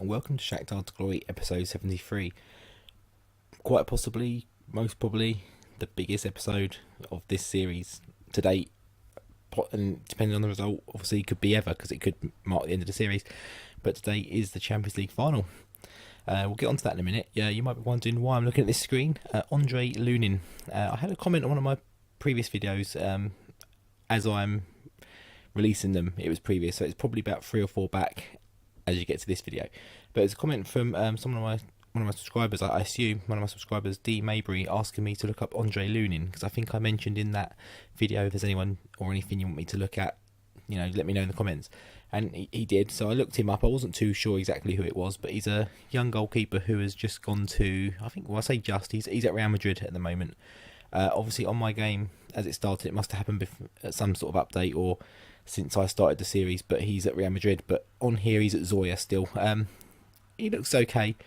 and welcome to Shakhtar to Glory episode 73. Quite possibly, most probably, the biggest episode of this series to date, and depending on the result, obviously it could be ever, because it could mark the end of the series, but today is the Champions League final. We'll get onto that in a minute. Yeah, you might be wondering why I'm looking at this screen. Andre Lunin. I had a comment on one of my previous videos, as I'm releasing them. It was previous, so it's probably about 3 or 4 back as you get to this video. But it's a comment from one of my subscribers. I assume one of my subscribers, D Maybury, asking me to look up Andre Lunin, because I think I mentioned in that video, if there's anyone or anything you want me to look at, you know, let me know in the comments. And he did, so I looked him up. I wasn't too sure exactly who it was, but he's a young goalkeeper who has just gone to, I think, well, I say just, he's at Real Madrid at the moment. Obviously on my game, as it started, it must have happened at some sort of update or since I started the series, but he's at Real Madrid. But on here he's at Zoya still. He looks okay,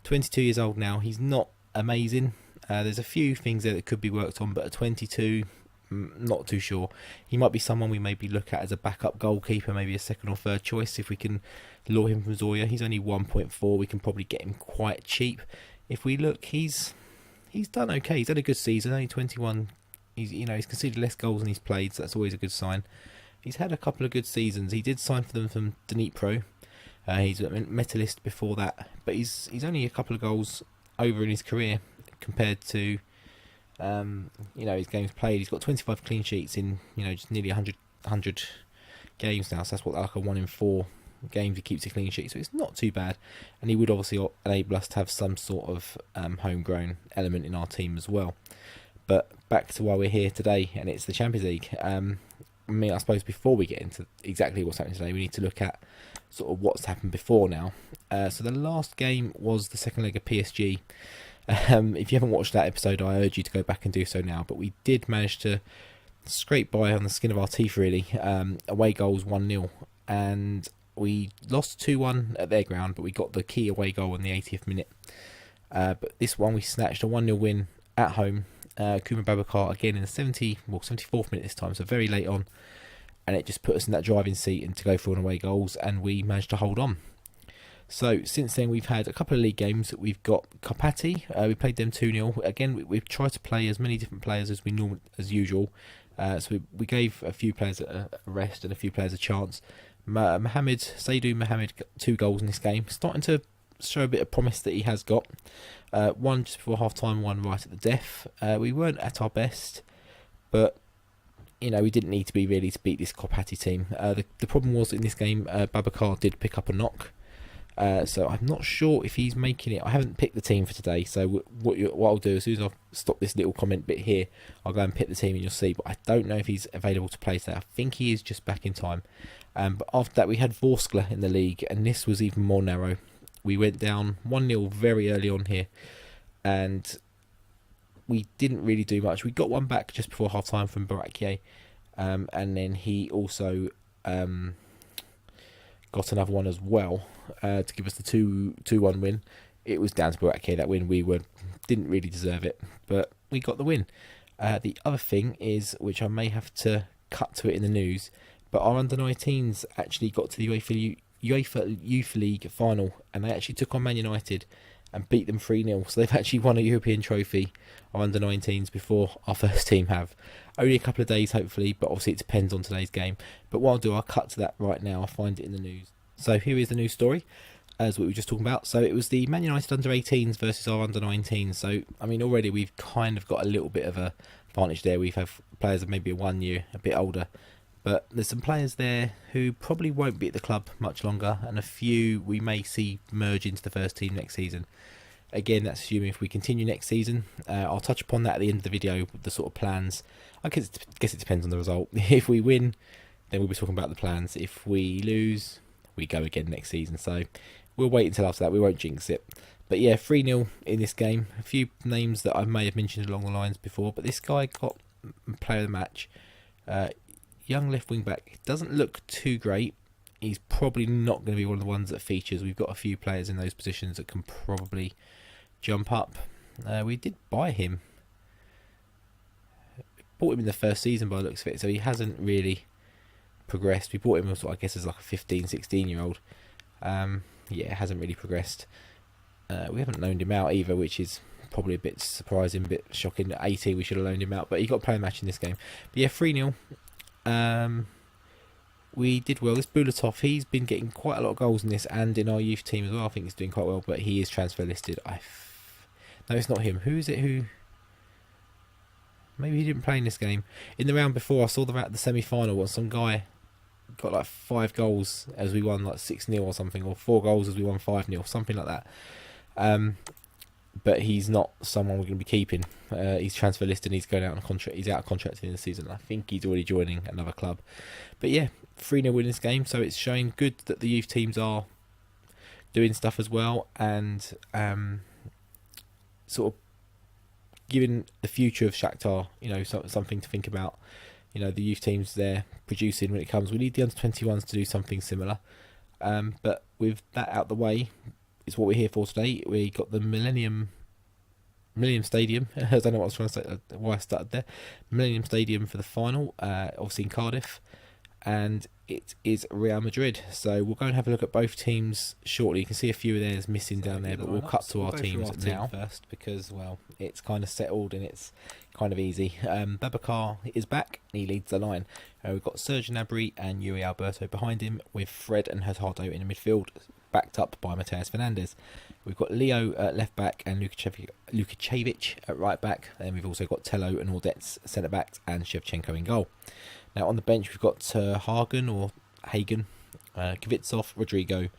22 years old now. He's not amazing. There's a few things there that could be worked on, but at 22, not too sure. He might be someone we maybe look at as a backup goalkeeper, maybe a second or third choice if we can lure him from Zoya. He's only 1.4, we can probably get him quite cheap. If we look, he's done okay. He's had a good season, only 21. He's conceded less goals than he's played, so that's always a good sign. He's had a couple of good seasons. He did sign for them from Dnipro. He's a medalist before that, but he's only a couple of goals over in his career compared to his games played. He's got 25 clean sheets in just nearly 100 games now. So that's what, like a 1 in 4 games he keeps a clean sheet. So it's not too bad, and he would obviously enable us to have some sort of homegrown element in our team as well. But back to why we're here today, and it's the Champions League. I suppose before we get into exactly what's happening today, we need to look at sort of what's happened before now. So the last game was the second leg of PSG. If you haven't watched that episode, I urge you to go back and do so now. But we did manage to scrape by on the skin of our teeth, really. Away goals 1-0, and we lost 2-1 at their ground, but we got the key away goal in the 80th minute. But this one we snatched a 1-0 win at home. Kuma Babacar again in the 74th minute this time, so very late on, and it just put us in that driving seat and to go for an away goals, and we managed to hold on. So since then we've had a couple of league games. We've got Karpaty, we played them 2-0. Again, we've tried to play as many different players as usual. So we gave a few players a rest and a few players a chance. Seydou Mohamed got 2 goals in this game, starting to show a bit of promise that he has got. One just before half time, one right at the death. We weren't at our best, but we didn't need to be really to beat this Karpaty team. The problem was in this game, Babacar did pick up a knock, so I'm not sure if he's making it. I haven't picked the team for today, so what I'll do, as soon as I stop this little comment bit here, I'll go and pick the team and you'll see. But I don't know if he's available to play today. I think he is just back in time. But after that we had Vorskla in the league, and this was even more narrow. We went down 1-0 very early on here, and we didn't really do much. We got one back just before half time from Barakier, and then he also got another one as well to give us the 2-1 win. It was down to Barakier, that win. We didn't really deserve it, but we got the win. The other thing is, which I may have to cut to it in the news, but our under-19s actually got to the UEFA Youth League final, and they actually took on Man United and beat them 3-0. So they've actually won a European trophy, our under-19s, before our first team have. Only a couple of days hopefully, but obviously it depends on today's game. But what I'll do, I'll cut to that right now. I'll find it in the news. So here is the news story, as what we were just talking about. So it was the Man United under-18s versus our under-19s. So I mean, already we've kind of got a little bit of a advantage there. We have players of maybe 1 year, a bit older. But there's some players there who probably won't be at the club much longer, and a few we may see merge into the first team next season. Again, that's assuming if we continue next season. I'll touch upon that at the end of the video, the sort of plans. I guess it depends on the result. If we win, then we'll be talking about the plans. If we lose, we go again next season. So we'll wait until after that. We won't jinx it. But yeah, 3-0 in this game. A few names that I may have mentioned along the lines before, but this guy got player of the match. Young left wing back. Doesn't look too great. He's probably not going to be one of the ones that features. We've got a few players in those positions that can probably jump up. We did buy him. Bought him in the first season by the looks of it, so he hasn't really progressed. We bought him, I guess, as like a 15, 16 year old. yeah, hasn't really progressed. We haven't loaned him out either, which is probably a bit surprising, a bit shocking. At 80, we should have loaned him out, but he got a player match in this game. But yeah, 3-0. We did well. This Bulatov, he's been getting quite a lot of goals in this and in our youth team as well. I think he's doing quite well, but he is transfer listed. No, it's not him. Who is it who... Maybe he didn't play in this game. In the round before, I saw the semi-final where some guy got like 5 goals as we won like 6-0 or something, or 4 goals as we won 5-0, something like that. But he's not someone we're going to be keeping. He's transfer listed and he's going out on a contract. He's out of contract in the season. I think he's already joining another club. But yeah, 3-0 win this game, so it's showing good that the youth teams are doing stuff as well, and sort of giving the future of Shakhtar, something to think about. The youth teams there producing when it comes. We need the under-21s to do something similar. But with that out the way, it's what we're here for today. We got the Millennium Stadium. I don't know what I was trying to say, why I started there. Millennium Stadium for the final, obviously in Cardiff. And it is Real Madrid. So we'll go and have a look at both teams shortly. You can see a few of theirs missing down there, but we'll cut to our teams now first, because, well, it's kind of settled and it's kind of easy. Babacar is back. He leads the line. We've got Serge Gnabry and Yuri Alberto behind him, with Fred and Hurtado in the midfield, backed up by Mateus Fernandes. We've got Leo at left back and Lukacevic at right back. Then we've also got Tello and Audets centre backs, and Shevchenko in goal. Now on the bench we've got Hagen, Kvitsov, Rodrigo,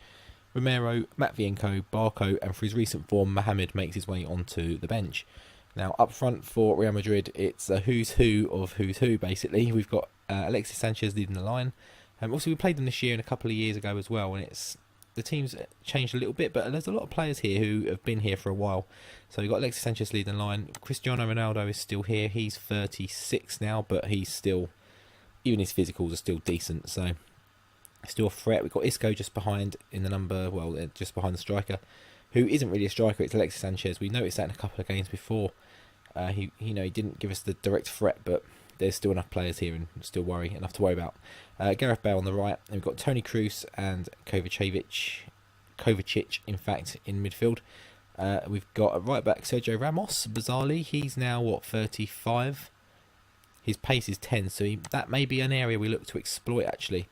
Romero, Matvienko, Barco, and for his recent form, Mohamed makes his way onto the bench. Now up front for Real Madrid, it's a who's who of who's who basically. We've got Alexis Sanchez leading the line. Also we played them this year and a couple of years ago as well, and the team's changed a little bit, but there's a lot of players here who have been here for a while. So we've got Alexis Sanchez leading the line. Cristiano Ronaldo is still here. He's 36 now, but he's still... Even his physicals are still decent, so still a threat. We've got Isco just behind in the number, just behind the striker, who isn't really a striker. It's Alexis Sanchez. We noticed that in a couple of games before. He didn't give us the direct threat, but there's still enough players here and still enough to worry about. Gareth Bale on the right, and we've got Toni Kroos and Kovacic, in fact, in midfield. We've got a right back, Sergio Ramos. Bizarrely, he's now 35. His pace is 10, so that may be an area we look to exploit, actually.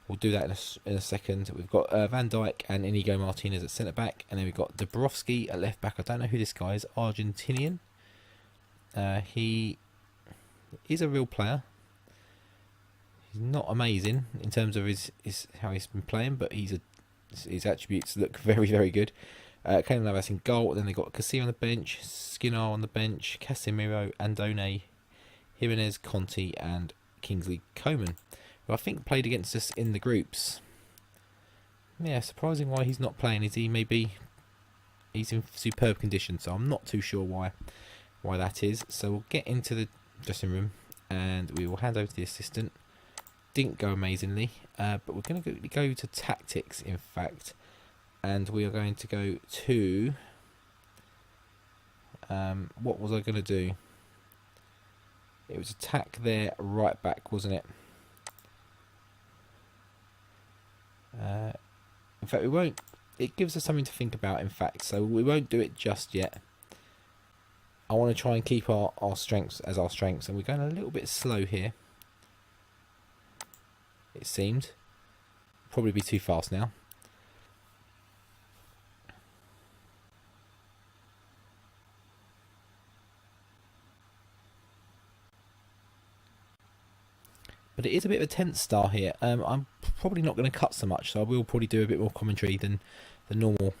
We'll do that in a second. We've got Van Dijk and Inigo Martinez at centre-back, and then we've got Dubrovsky at left-back. I don't know who this guy is. Argentinian. He is a real player. He's not amazing in terms of his how he's been playing, but his attributes look very, very good. Keylor Navas in goal. Then they've got Casilla on the bench, Skinner on the bench, Casemiro, Andone, Jimenez, Conti, and Kingsley Coman, who I think played against us in the groups. Yeah, surprising why he's not playing. He's in superb condition, so I'm not too sure why that is. So we'll get into the dressing room and we will hand over to the assistant. Didn't go amazingly, but we're going to go to tactics, in fact, and we are going to go to what was I going to do? It was attack there, right back, wasn't it? In fact, we won't. It gives us something to think about, in fact, so we won't do it just yet. I want to try and keep our strengths as our strengths, and we're going a little bit slow here. It seemed. Probably be too fast now. But it is a bit of a tense start here. I'm probably not going to cut so much, so I will probably do a bit more commentary than normal.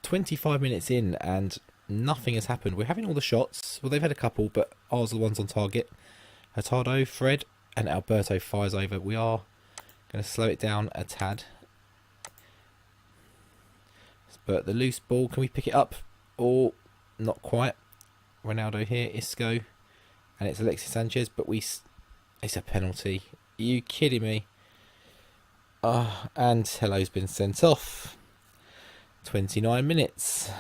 25 minutes in and nothing has happened. We're having all the shots. Well, they've had a couple, but ours are the ones on target. Hurtado, Fred, and Alberto fires over. We are going to slow it down a tad. But the loose ball, can we pick it up? Or not quite. Ronaldo here, Isco, and it's Alexis Sanchez, but it's a penalty. Are you kidding me? And Hello's been sent off. 29 minutes.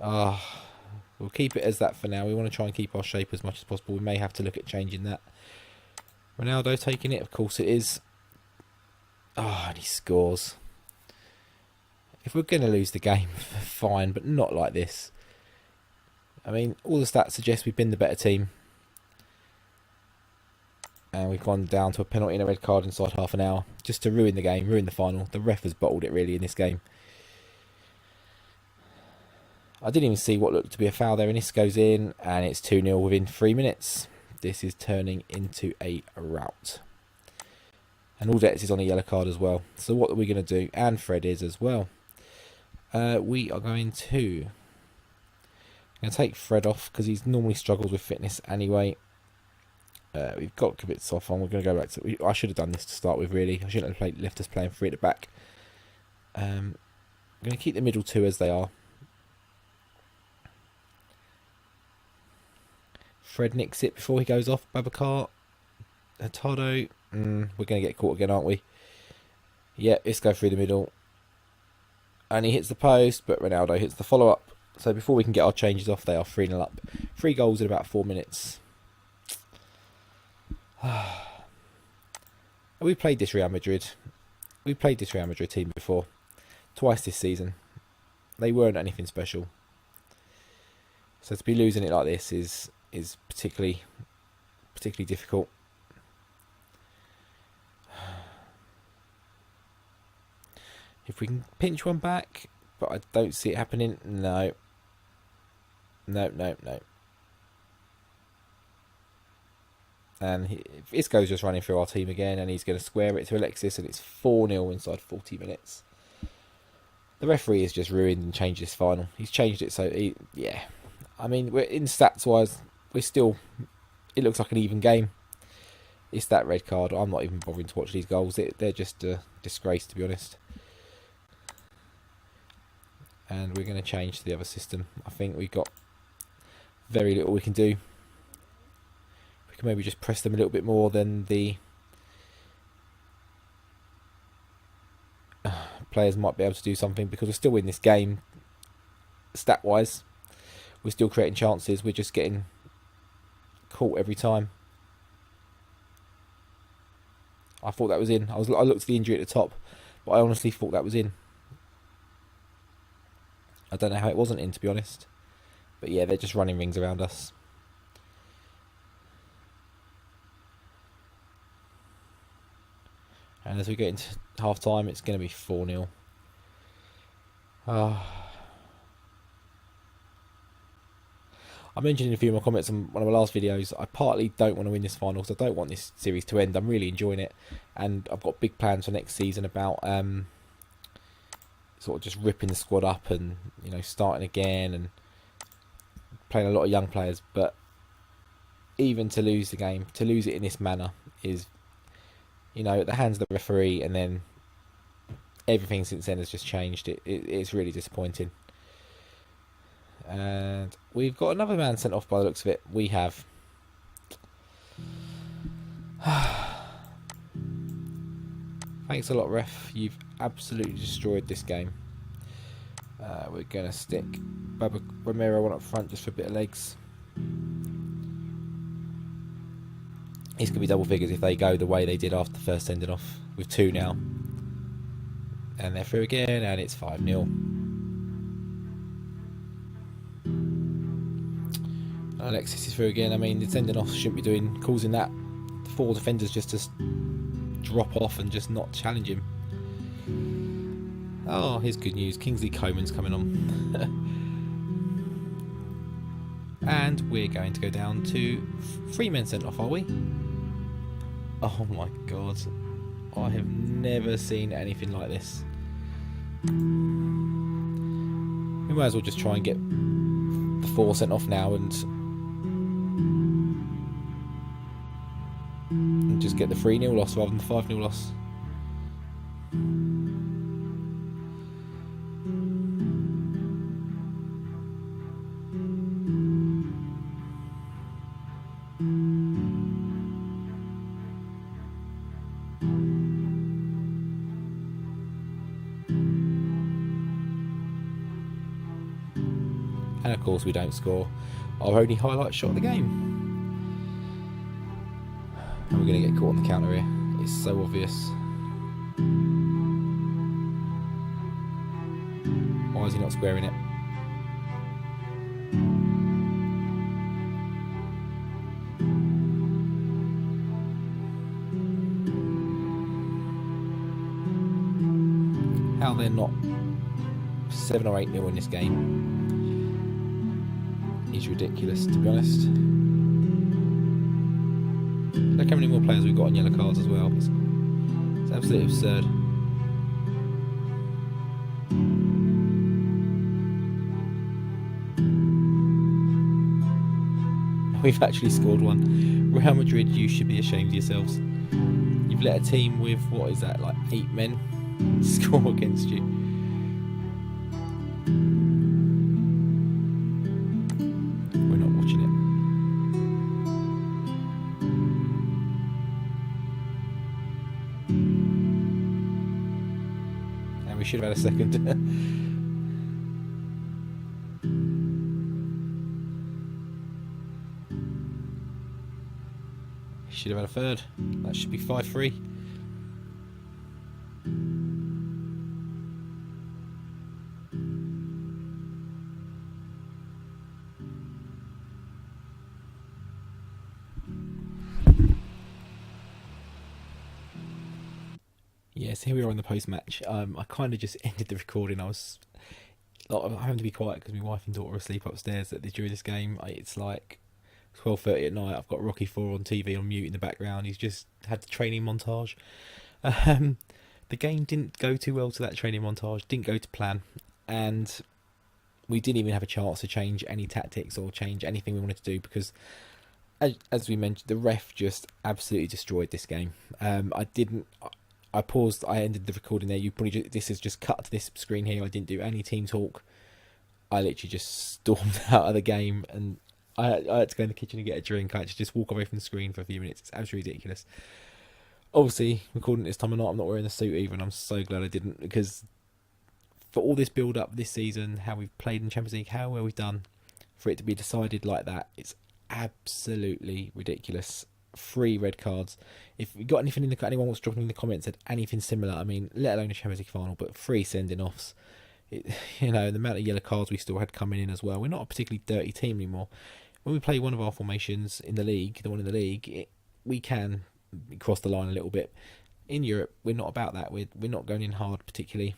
We'll keep it as that for now. We want to try and keep our shape as much as possible. We may have to look at changing that. Ronaldo taking it, of course it is. Oh, and he scores. If we're going to lose the game, fine, but not like this. I mean, all the stats suggest we've been the better team. And we've gone down to a penalty and a red card inside half an hour. Just to ruin the game, ruin the final. The ref has bottled it really in this game. I didn't even see what looked to be a foul there. And this goes in and it's 2-0 within 3 minutes. This is turning into a rout. And Aldets is on a yellow card as well. So what are we going to do? And Fred is as well. We are going to... I'm going to take Fred off because he's normally struggles with fitness anyway. We've got Kibitz on. We're going to go back to... I should have done this to start with, really. I shouldn't have left us playing free at the back. I'm going to keep the middle two as they are. Fred nicks it before he goes off. Babacar. Hurtado. We're going to get caught again, aren't we? Yeah, let's go through the middle. And he hits the post, but Ronaldo hits the follow-up. So before we can get our changes off, they are 3-0 up. 3 goals in about 4 minutes. We played this Real Madrid. We played this Real Madrid team before. Twice this season. They weren't anything special. So to be losing it like this is particularly difficult. If we can pinch one back, but I don't see it happening. No. And Isco's just running through our team again, and he's going to square it to Alexis, and it's 4-0 inside 40 minutes. The referee has just ruined and changed this final. He's changed it so, yeah. I mean, we're in stats-wise, we're still... It looks like an even game. It's that red card. I'm not even bothering to watch these goals. They're just a disgrace, to be honest. And we're going to change to the other system. I think we've got very little we can do. We can maybe just press them a little bit more than the players might be able to do something, because we're still in this game stat-wise. We're still creating chances. We're just getting caught every time. I thought that was in. I looked at the injury at the top, but I honestly thought that was in. I don't know how it wasn't in, to be honest. But yeah, they're just running rings around us. And as we get into half time, it's going to be 4-0. I mentioned in a few of my comments on one of my last videos, I partly don't want to win this final because I don't want this series to end. I'm really enjoying it. And I've got big plans for next season about sort of just ripping the squad up and, you know, starting again and playing a lot of young players. But even to lose the game, to lose it in this manner is, you know, at the hands of the referee, and then everything since then has just changed. It's really disappointing. And we've got another man sent off by the looks of it. We have. Thanks a lot, ref. You've absolutely destroyed this game. We're going to stick Baba Romero on up front just for a bit of legs. It's going to be double figures if they go the way they did after the first sending off, with 2 now. And they're through again, and it's 5-0. Alexis is through again. I mean, the sending off shouldn't be causing that 4 defenders just to drop off and just not challenge him. Oh, here's good news. Kingsley Coman's coming on. And we're going to go down to 3 men sent off, are we? Oh my god. I have never seen anything like this. We might as well just try and get the 4 sent off now and just get the 3-0 loss rather than the 5-0 loss. And of course we don't score our only highlight shot of the game. And we're going to get caught on the counter here. It's so obvious. is he not squaring it? How they're not 7 or 8-0 in this game is ridiculous, to be honest. Look how many more players we've got on yellow cards as well. It's absolutely absurd. We've actually scored one. Real Madrid, you should be ashamed of yourselves. You've let a team with, what is that, like 8 men score against you. We're not watching it. And we should have had a second. Should have had a third. That should be 5-3. Yes, here we are in the post-match. I kind of just ended the recording. I'm having to be quiet because my wife and daughter are asleep upstairs during this game. It's like 12:30 at night. I've got Rocky 4 on TV on mute in the background. He's just had the training montage. The game didn't go too well to that training montage. Didn't go to plan, and we didn't even have a chance to change any tactics or change anything we wanted to do because, as we mentioned, the ref just absolutely destroyed this game. I paused. I ended the recording there. This has just cut to this screen here. I didn't do any team talk. I literally just stormed out of the game, and I had to go in the kitchen and get a drink. I had to just walk away from the screen for a few minutes. It's absolutely ridiculous. Obviously, recording this time of night, I'm not wearing a suit either, and I'm so glad I didn't, because for all this build-up this season, how we've played in the Champions League, how well we've done, for it to be decided like that, it's absolutely ridiculous. 3 red cards. If you got anything anyone wants dropping in the comments said anything similar, I mean, let alone a Champions League final, but 3 sending-offs. The amount of yellow cards we still had coming in as well. We're not a particularly dirty team anymore. When we play one of our formations in the league, the one in the league, we can cross the line a little bit. In Europe, we're not about that. We're not going in hard particularly,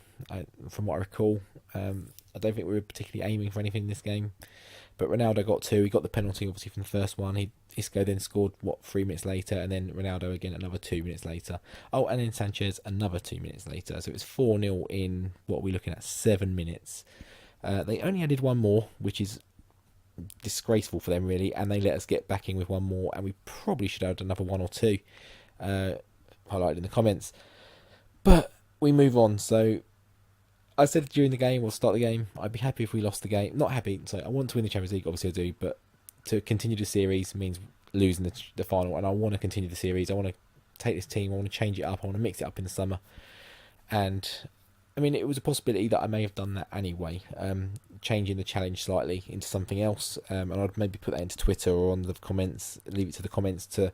from what I recall. I don't think we were particularly aiming for anything in this game. But Ronaldo got 2. He got the penalty obviously from the first one. Isco then scored 3 minutes later, and then Ronaldo again another 2 minutes later. Oh, and then Sanchez another 2 minutes later. So it's 4-0 in what we're looking at 7 minutes. They only added one more, which is disgraceful for them really, and they let us get back in with one more, and we probably should have had another 1 or 2 highlighted in the comments. But we move on. So I said during the game, we'll start the game, I'd be happy if we lost the game. Not happy, so I want to win the Champions League, obviously I do, but to continue the series means losing the final, and I want to continue the series. I want to take this team, I want to change it up, I want to mix it up in the summer. And I mean, it was a possibility that I may have done that anyway, changing the challenge slightly into something else, and I'd maybe put that into Twitter or on the comments, leave it to the comments to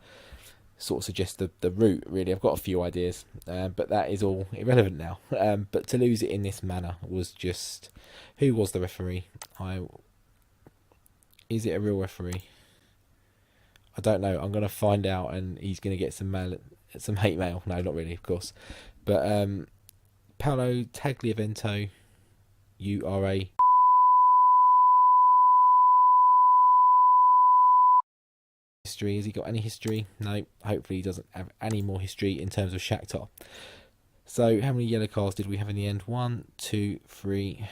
sort of suggest the route, really. I've got a few ideas, but that is all irrelevant now. But to lose it in this manner was just... Who was the referee? Is it a real referee? I don't know. I'm going to find out, and he's going to get some hate mail. No, not really, of course. But Paolo Tagliavento, URA. History. Has he got any history? No. Hopefully he doesn't have any more history in terms of Shakhtar. So how many yellow cards did we have in the end? 1, 2, 3,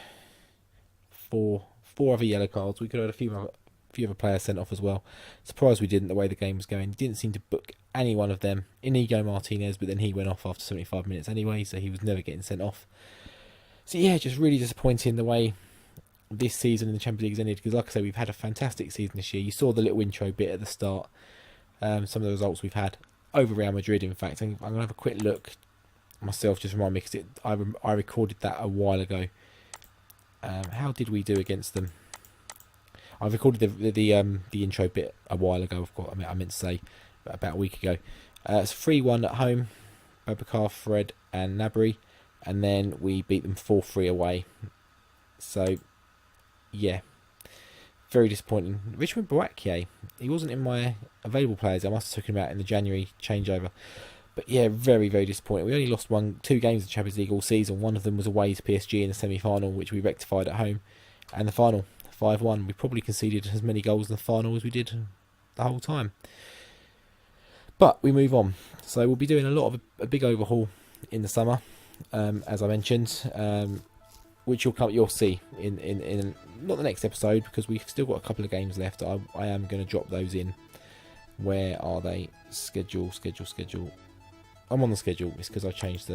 4. 4 other yellow cards. We could have had a few other players sent off as well. Surprised we didn't, the way the game was going. Didn't seem to book any one of them. Inigo Martinez, but then he went off after 75 minutes anyway, so he was never getting sent off. So yeah, just really disappointing the way this season in the Champions League has ended, because like I say, we've had a fantastic season this year. You saw the little intro bit at the start, some of the results we've had over Real Madrid. In fact, I'm going to have a quick look myself, just remind me, because I recorded that a while ago. How did we do against them? I recorded the intro bit a while ago. I meant to say about a week ago. It's 3-1 at home, Babacar, Fred and Nabry, and then we beat them 4-3 away. So, yeah, very disappointing. Richmond Boakye, he wasn't in my available players. I must have took him out in the January changeover. But yeah, very, very disappointing. We only lost 2 games in the Champions League all season. One of them was away to PSG in the semi-final, which we rectified at home. And the final, 5-1. We probably conceded as many goals in the final as we did the whole time. But we move on. So we'll be doing a big overhaul in the summer, as I mentioned, which you'll see in not the next episode, because we've still got a couple of games left. I am going to drop those in. Where are they? Schedule. I'm on the schedule. It's because I changed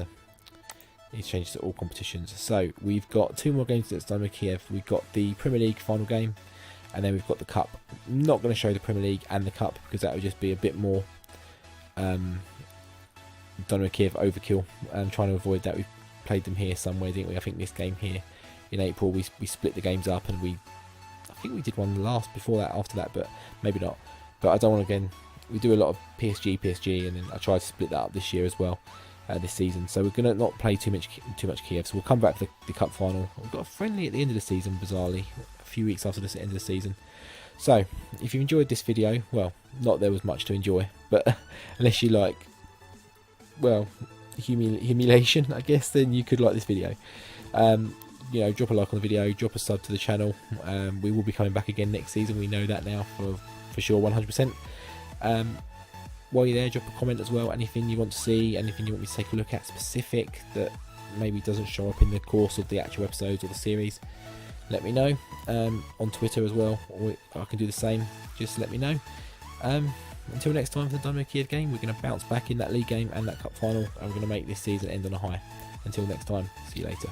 it's changed to all competitions. So we've got 2 more games against Dynamo Kiev. We've got the Premier League final game, and then we've got the Cup. I'm not going to show the Premier League and the Cup because that would just be a bit more Dynamo Kiev overkill. I'm trying to avoid that. We played them here somewhere, didn't we? I think this game here in April we split the games up, and I think we did one after that, but maybe not. But I don't want to, again, we do a lot of PSG, and then I tried to split that up this year as well, this season. So we're going to not play too much Kiev. So we'll come back to the Cup final. We've got a friendly at the end of the season, bizarrely, a few weeks after the end of the season. So if you enjoyed this video, well, not there was much to enjoy, but unless you like, well, humiliation, I guess, then you could like this video. Drop a like on the video, drop a sub to the channel. We will be coming back again next season. We know that now for sure, 100%. While you're there, drop a comment as well. Anything you want to see, anything you want me to take a look at specific that maybe doesn't show up in the course of the actual episodes or the series, let me know. On Twitter as well, or I can do the same. Just let me know. Until next time for the Dynamo Kiev game, we're going to bounce back in that league game and that cup final, and we're going to make this season end on a high. Until next time, see you later.